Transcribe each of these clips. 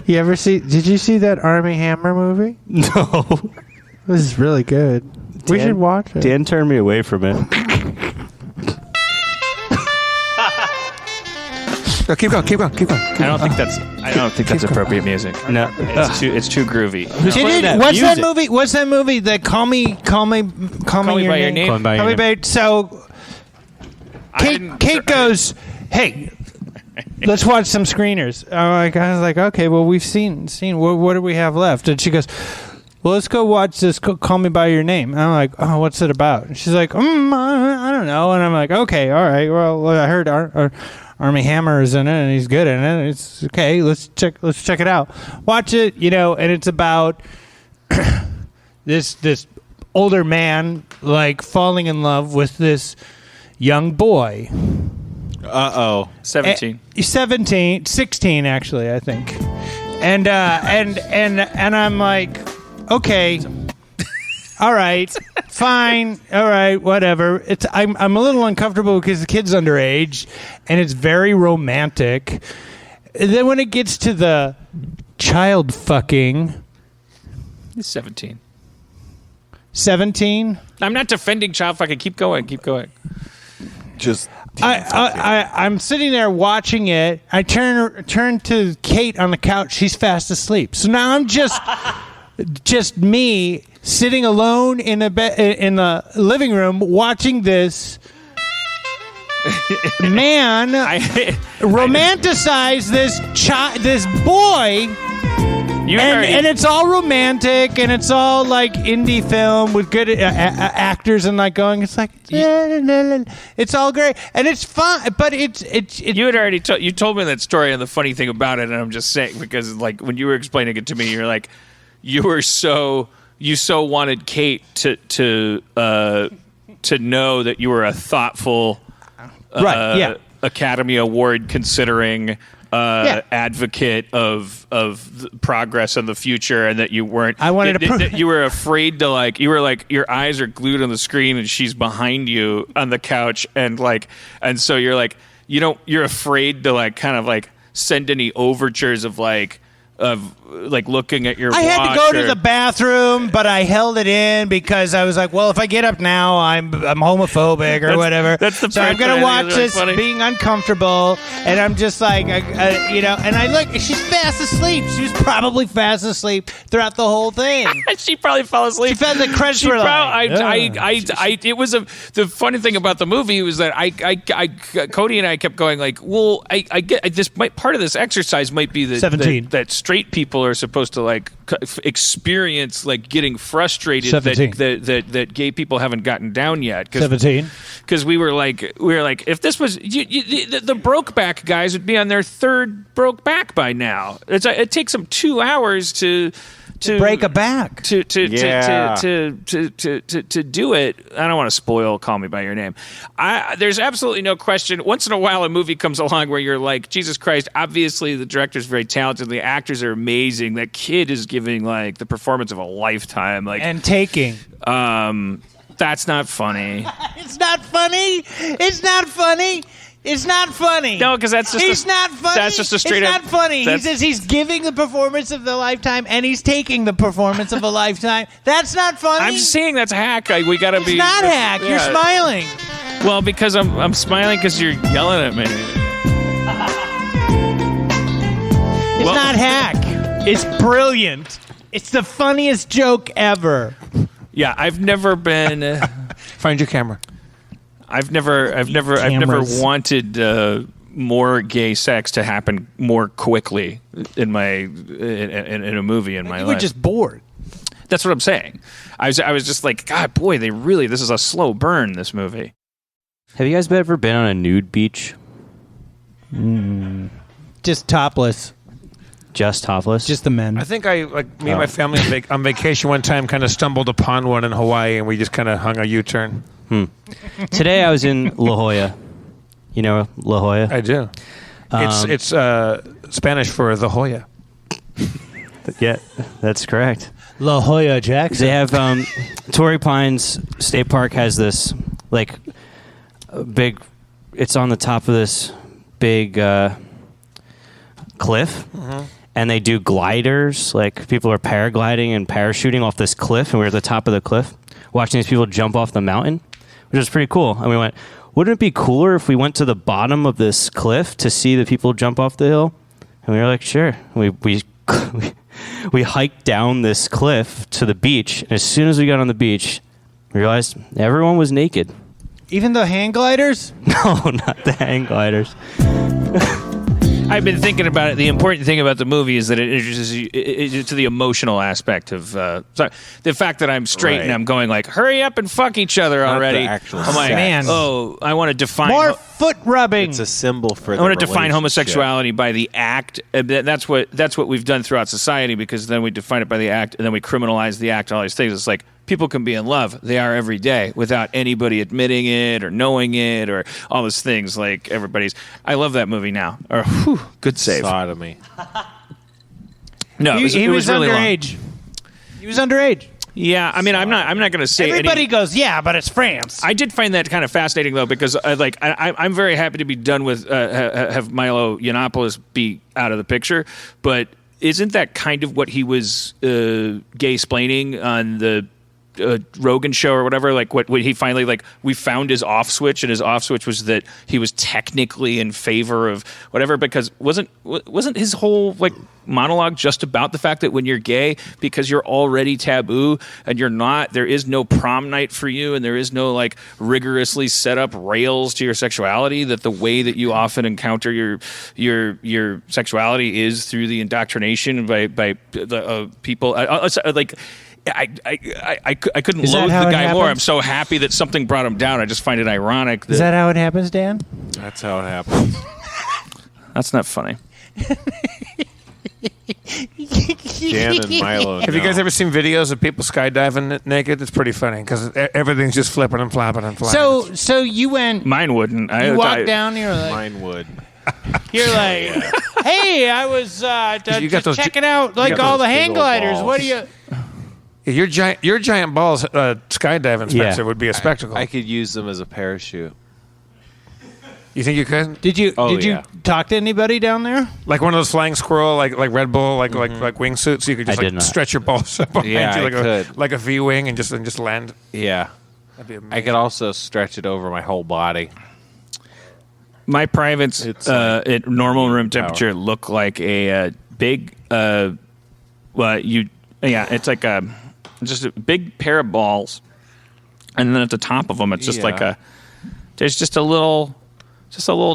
You ever see? Did you see that Army Hammer movie? No. It was really good. We should watch it. Dan turned me away from it. No, keep going. I don't think that's appropriate music. No, It's too groovy. What's that movie? That Call Me by Your Name. Call Me by Call Your Me Name. by. So Kate goes, "Hey, let's watch some screeners." I was like, "Okay, well, we've seen. What do we have left?" And she goes, "Well, let's go watch this. Call Me by Your Name." And I'm like, "Oh, what's it about?" And she's like, I don't know." And I'm like, "Okay, all right. Well, I heard Army Hammer is in it, and he's good in it. It's okay. Let's check it out. Watch it, and it's about this older man like falling in love with this young boy. 17. 16 actually, I think. And I'm like, okay. All right, fine. All right, whatever. I'm a little uncomfortable because the kid's underage, and it's very romantic. And then when it gets to the child fucking, He's 17. 17. I'm not defending child fucking. Keep going. Just. I'm sitting there watching it. I turn to Kate on the couch. She's fast asleep. So now I'm just me sitting alone in the living room watching this man romanticize this boy. And it's all romantic, and it's all like indie film with good actors, and like going. It's like it's all great, and it's fun, but it's. You had already you told me that story, and the funny thing about it, and I'm just saying because like when you were explaining it to me, you're like, you so wanted Kate to know that you were a thoughtful, Academy Award considering. Advocate of progress in the future, and that you weren't. I wanted to. You were afraid to like. You were like your eyes are glued on the screen, and she's behind you on the couch, and so you're like you're afraid to like kind of like send any overtures of looking at your watch. I had to go to the bathroom, but I held it in because I was like, well, if I get up now, I'm homophobic or whatever. So I'm going to watch this being uncomfortable, and I'm just like, and I look, she's fast asleep. She was probably fast asleep throughout the whole thing. She probably fell asleep. She felt the credits were like. It was the funny thing about the movie was that Cody and I kept going like, well, I get this. Part of this exercise might be that 17. That straight people are supposed to like experience like getting frustrated that gay people haven't gotten down yet. 17. Because we were like, if this was the Brokeback guys would be on their third Brokeback by now. It takes them 2 hours to break a back to do it. I don't want to spoil Call Me by Your Name. There's absolutely no question. Once in a while, a movie comes along where you're like, Jesus Christ! Obviously, the director's very talented. The actors are amazing. That kid is giving like the performance of a lifetime. Like and taking. That's not funny. It's not funny. It's not funny. It's not funny. No, because that's just not funny. That's just a straight It's up. not funny. He says he's giving the performance of the lifetime, and he's taking the performance of a lifetime. That's not funny. I'm just saying that's hack. We gotta be. It's not hack. Yeah. You're smiling. Well, because I'm smiling because you're yelling at me. It's not hack. It's brilliant. It's the funniest joke ever. Yeah, I've never been. Find your camera. I've never wanted more gay sex to happen more quickly in a movie in my life. You were just bored. That's what I'm saying. I was just like, God, boy, this is a slow burn, this movie. Have you guys ever been on a nude beach? Just topless. Just topless? Just the men. I think me and my family on vacation one time kind of stumbled upon one in Hawaii, and we just kind of hung a U-turn. Today I was in La Jolla. You know La Jolla? I do. It's Spanish for the Hoya. Yeah, that's correct. La Jolla Jackson. They have Torrey Pines State Park has this like big. It's on the top of this big cliff, and they do gliders. Like people are paragliding and parachuting off this cliff, and we're at the top of the cliff watching these people jump off the mountain, which is pretty cool. And we went, wouldn't it be cooler if we went to the bottom of this cliff to see the people jump off the hill? And we were like, sure. We hiked down this cliff to the beach. And as soon as we got on the beach, we realized everyone was naked. Even the hang gliders? No, not the hang gliders. I've been thinking about it. The important thing about the movie is that it introduces you to the emotional aspect of sorry, the fact that I'm straight and I'm going like, hurry up and fuck each other already. The actual I'm like, man. oh, I want to define More foot rubbing. It's a symbol for. I want to define homosexuality by the act. That's what we've done throughout society, because then we define it by the act, and then we criminalize the act and all these things. It's like, people can be in love. They are every day without anybody admitting it or knowing it or all those things. Like everybody's. I love that movie now. Or good save. Sodomy. No, he was really underage. long. He was underage. Yeah, I mean, I'm not going to say Everybody goes, yeah, but it's France. I did find that kind of fascinating, though, because I'm very happy to be done with have Milo Yiannopoulos be out of the picture, but isn't that kind of what he was gay-splaining on the Rogan show or whatever? Like what he finally, like, we found his off switch, and his off switch was that he was technically in favor of whatever, because wasn't his whole like monologue just about the fact that when you're gay, because you're already taboo and you're not, there is no prom night for you, and there is no like rigorously set up rails to your sexuality, that the way that you often encounter your sexuality is through the indoctrination by the people like. I couldn't loathe the guy more. I'm so happy that something brought him down. I just find it ironic. Is that how it happens, Dan? That's how it happens. That's not funny. Jan and Milo. Have you guys ever seen videos of people skydiving naked? It's pretty funny because everything's just flipping and flapping and flying. So you went. Mine wouldn't. You walked down. You're like. Mine would. You're like, hey, I was you got those checking out like all the hang gliders. What do you? Your giant balls skydiving, Spencer, would be a spectacle. I could use them as a parachute. You think you could? Did you talk to anybody down there? Like one of those flying squirrel, like Red Bull, like wingsuits, so you could just like stretch your balls up behind Yeah, you like a V wing and just land. Yeah. That'd be amazing. I could also stretch it over my whole body. My privates at normal room temperature look like a big it's like just a big pair of balls, and then at the top of them it's just like there's just a little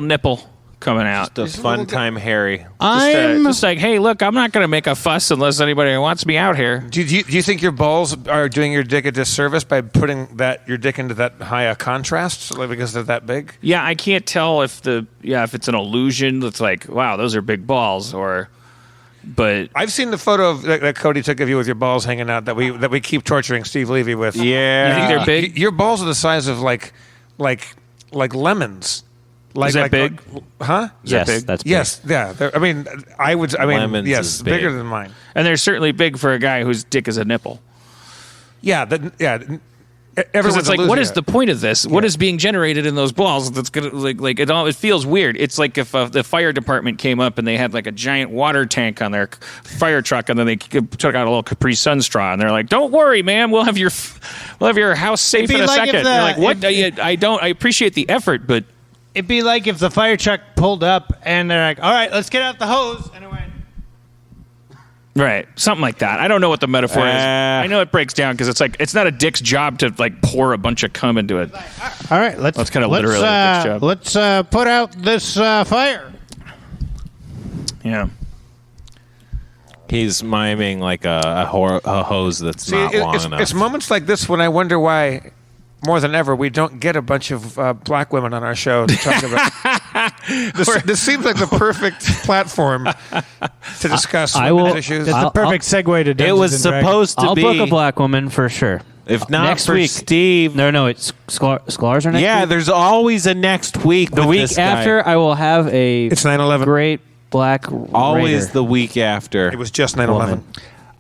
nipple coming out. Just a fun time, Harry. Just like, hey, look, I'm not going to make a fuss unless anybody wants me out here. Do you think your balls are doing your dick a disservice by putting your dick into that high a contrast, like, because they're that big? Yeah, I can't tell if it's an illusion that's like, wow, those are big balls, but I've seen the photo of that Cody took of you with your balls hanging out that we keep torturing Steve Levy with. Yeah. You think they're big? Your balls are the size of like lemons. Like, is that big? Huh? Yes, big? that's big. Yes, yeah. Lemons yes, is bigger big. than mine. And they're certainly big for a guy whose dick is a nipple. Yeah, Because everyone's it's like, what is the point of this? What is being generated in those balls? That's gonna like it feels weird. It's like if the fire department came up and they had like a giant water tank on their fire truck, and then they took out a little Capri Sun straw, and they're like, "Don't worry, man, we'll have your house safe in a second." You're like, what? I appreciate the effort, but It'd be like if the fire truck pulled up and they're like, all right, let's get out the hose, and it went. right, something like that. I don't know what the metaphor is. I know it breaks down because it's like it's not a dick's job to like pour a bunch of cum into it. All right, let's kind of literally a dick's job. Let's put out this fire. Yeah. He's miming like a hose that's not long enough. It's moments like this when I wonder why, more than ever, we don't get a bunch of black women on our show to talk about. This seems like the perfect platform to discuss women's issues. It's the perfect segue to Dungeons It was and Dragons. supposed to I'll be. book a black woman for sure. If not next for week. Steve. No, it's Sklars are next Yeah, week? there's always a next week. The with week this guy. after, I will have a It's 9/11. great black Always raider. the week after. It was just 9/11.